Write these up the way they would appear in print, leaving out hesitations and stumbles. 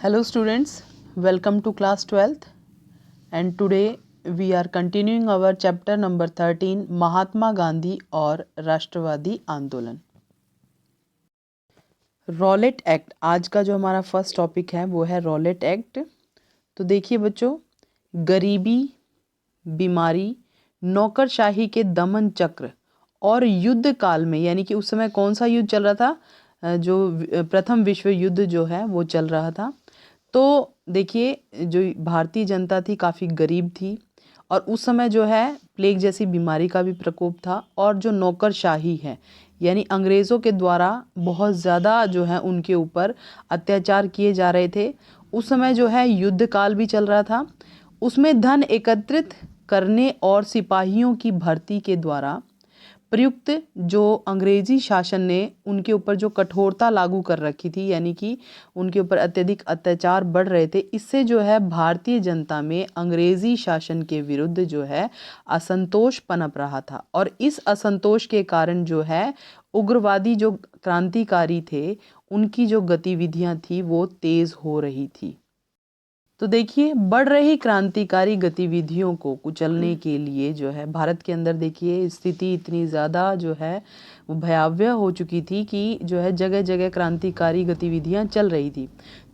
Hello students, welcome to class 12th and today we are continuing our chapter number 13 Mahatma Gandhi और राष्ट्रवादी आंदोलन। Rowlatt act, आज का जो हमारा फर्स्ट टॉपिक है वो है रॉलेट एक्ट। तो देखिए बच्चों, गरीबी, बीमारी, नौकरशाही के दमन चक्र और युद्ध काल में, यानी कि उस समय कौन सा युद्ध चल रहा था, जो प्रथम विश्व युद्ध जो है वो चल रहा था। तो देखिए, जो भारतीय जनता थी काफ़ी गरीब थी और उस समय जो है प्लेग जैसी बीमारी का भी प्रकोप था और जो नौकरशाही है यानी अंग्रेज़ों के द्वारा बहुत ज़्यादा जो है उनके ऊपर अत्याचार किए जा रहे थे। उस समय जो है युद्ध काल भी चल रहा था। उसमें धन एकत्रित करने और सिपाहियों की भर्ती के द्वारा प्रयुक्त जो अंग्रेजी शासन ने उनके ऊपर जो कठोरता लागू कर रखी थी, यानी कि उनके ऊपर अत्यधिक अत्याचार बढ़ रहे थे, इससे जो है भारतीय जनता में अंग्रेजी शासन के विरुद्ध जो है असंतोष पनप रहा था और इस असंतोष के कारण जो है उग्रवादी जो क्रांतिकारी थे उनकी जो गतिविधियां थी वो तेज हो रही थी। तो देखिए, बढ़ रही क्रांतिकारी गतिविधियों को कुचलने के लिए जो है भारत के अंदर देखिए स्थिति इतनी ज़्यादा जो है वो भयावह हो चुकी थी कि जो है जगह जगह क्रांतिकारी गतिविधियां चल रही थी।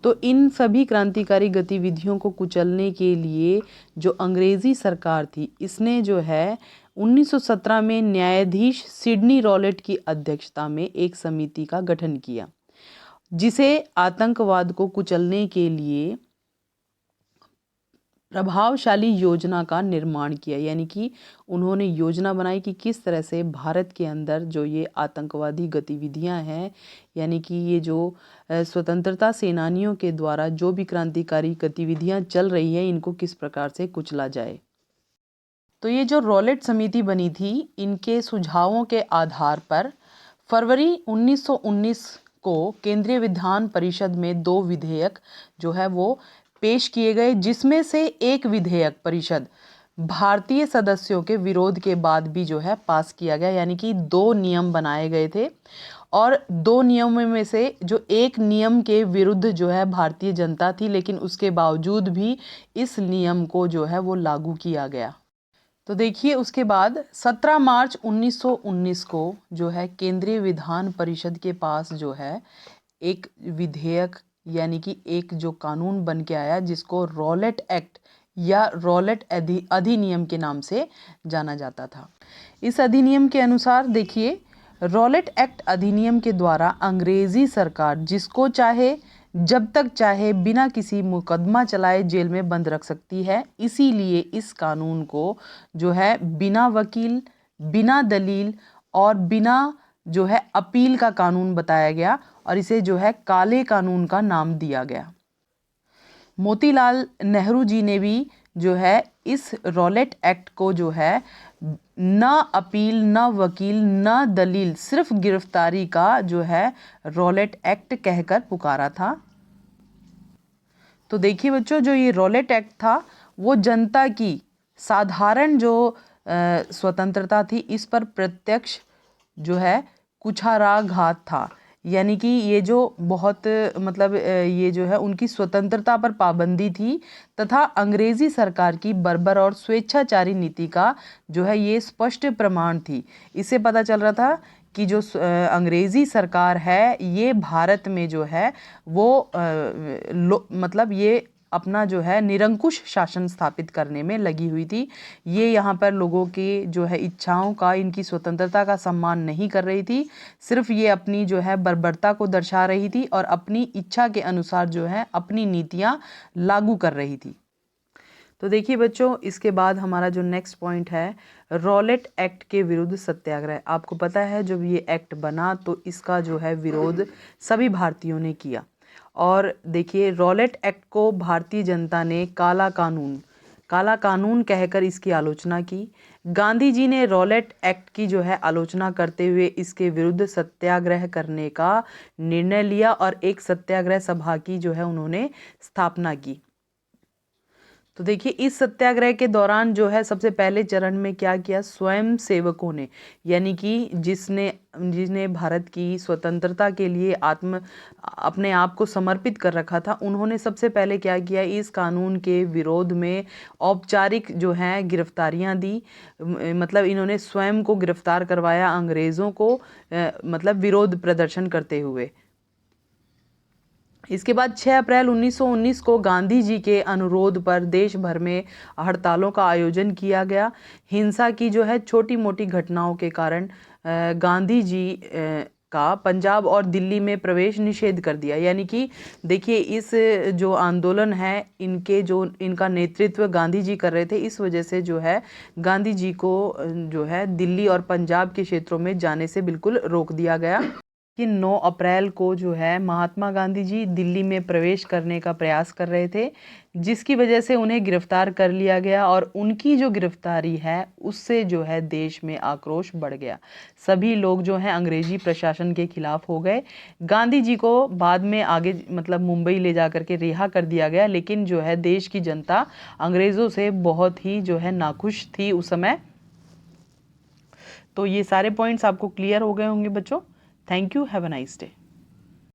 तो इन सभी क्रांतिकारी गतिविधियों को कुचलने के लिए जो अंग्रेज़ी सरकार थी इसने जो है 1917 में न्यायाधीश सिडनी रॉलेट की अध्यक्षता में एक समिति का गठन किया, जिसे आतंकवाद को कुचलने के लिए प्रभावशाली योजना का निर्माण किया। यानी कि उन्होंने योजना बनाई कि किस तरह से भारत के अंदर जो ये आतंकवादी गतिविधियां हैं, यानी कि ये जो स्वतंत्रता सेनानियों के द्वारा जो भी क्रांतिकारी गतिविधियां चल रही हैं, इनको किस प्रकार से कुचला जाए। तो ये जो रॉलेट समिति बनी थी, इनके सुझावों के आधार पर फरवरी 1919 को केंद्रीय विधान परिषद में 2 विधेयक जो है वो पेश किए गए, जिसमें से एक विधेयक परिषद भारतीय सदस्यों के विरोध के बाद भी जो है पास किया गया। यानी कि 2 नियम बनाए गए थे और 2 नियमों में से जो एक नियम के विरुद्ध जो है भारतीय जनता थी, लेकिन उसके बावजूद भी इस नियम को जो है वो लागू किया गया। तो देखिए, उसके बाद 17 मार्च 1919 को जो है केंद्रीय विधान परिषद के पास जो है एक विधेयक यानी कि एक जो कानून बन के आया, जिसको रॉलेट एक्ट या रॉलेट अधिनियम के नाम से जाना जाता था। इस अधिनियम के अनुसार देखिए, रॉलेट एक्ट अधिनियम के द्वारा अंग्रेजी सरकार जिसको चाहे जब तक चाहे बिना किसी मुकदमा चलाए जेल में बंद रख सकती है। इसीलिए इस कानून को जो है बिना वकील, बिना दलील और बिना जो है अपील का कानून बताया गया और इसे जो है काले कानून का नाम दिया गया। मोतीलाल नेहरू जी ने भी जो है इस रॉलेट एक्ट को जो है न अपील, न वकील, न दलील, सिर्फ गिरफ्तारी का जो है रॉलेट एक्ट कहकर पुकारा था। तो देखिए बच्चों, जो ये रॉलेट एक्ट था वो जनता की साधारण जो स्वतंत्रता थी इस पर प्रत्यक्ष जो है कुठाराघात था। यानी कि ये जो बहुत ये जो है उनकी स्वतंत्रता पर पाबंदी थी तथा अंग्रेजी सरकार की बर्बर और स्वेच्छाचारी नीति का जो है ये स्पष्ट प्रमाण थी। इससे पता चल रहा था कि जो अंग्रेज़ी सरकार है ये भारत में जो है वो ये अपना जो है निरंकुश शासन स्थापित करने में लगी हुई थी। ये यहाँ पर लोगों की जो है इच्छाओं का, इनकी स्वतंत्रता का सम्मान नहीं कर रही थी, सिर्फ ये अपनी जो है बर्बरता को दर्शा रही थी और अपनी इच्छा के अनुसार जो है अपनी नीतियाँ लागू कर रही थी। तो देखिए बच्चों, इसके बाद हमारा जो नेक्स्ट पॉइंट है रॉलेट एक्ट के विरुद्ध सत्याग्रह। आपको पता है जब ये एक्ट बना तो इसका जो है विरोध सभी भारतीयों ने किया और देखिए रॉलेट एक्ट को भारतीय जनता ने काला कानून कहकर इसकी आलोचना की। गांधी जी ने रॉलेट एक्ट की जो है आलोचना करते हुए इसके विरुद्ध सत्याग्रह करने का निर्णय लिया और एक सत्याग्रह सभा की जो है उन्होंने स्थापना की। तो देखिए इस सत्याग्रह के दौरान जो है सबसे पहले चरण में क्या किया, स्वयं सेवकों ने, यानी कि जिसने जिसने भारत की स्वतंत्रता के लिए अपने आप को समर्पित कर रखा था, उन्होंने सबसे पहले क्या किया, इस कानून के विरोध में औपचारिक जो है गिरफ्तारियां दी। मतलब इन्होंने स्वयं को गिरफ्तार करवाया अंग्रेज़ों को, मतलब विरोध प्रदर्शन करते हुए। इसके बाद 6 अप्रैल 1919 को गांधी जी के अनुरोध पर देश भर में हड़तालों का आयोजन किया गया। हिंसा की जो है छोटी मोटी घटनाओं के कारण गांधी जी का पंजाब और दिल्ली में प्रवेश निषेध कर दिया। यानी कि देखिए इस जो आंदोलन है इनका नेतृत्व गांधी जी कर रहे थे, इस वजह से जो है गांधी जी को जो है दिल्ली और पंजाब के क्षेत्रों में जाने से बिल्कुल रोक दिया गया। कि 9 अप्रैल को जो है महात्मा गांधी जी दिल्ली में प्रवेश करने का प्रयास कर रहे थे, जिसकी वजह से उन्हें गिरफ्तार कर लिया गया और उनकी जो गिरफ्तारी है उससे जो है देश में आक्रोश बढ़ गया। सभी लोग जो हैं अंग्रेजी प्रशासन के खिलाफ हो गए। गांधी जी को बाद में आगे मतलब मुंबई ले जा करके रिहा कर दिया गया, लेकिन जो है देश की जनता अंग्रेज़ों से बहुत ही जो है नाखुश थी उस समय। तो ये सारे पॉइंट्स आपको क्लियर हो गए होंगे बच्चों। Thank you, have a nice day.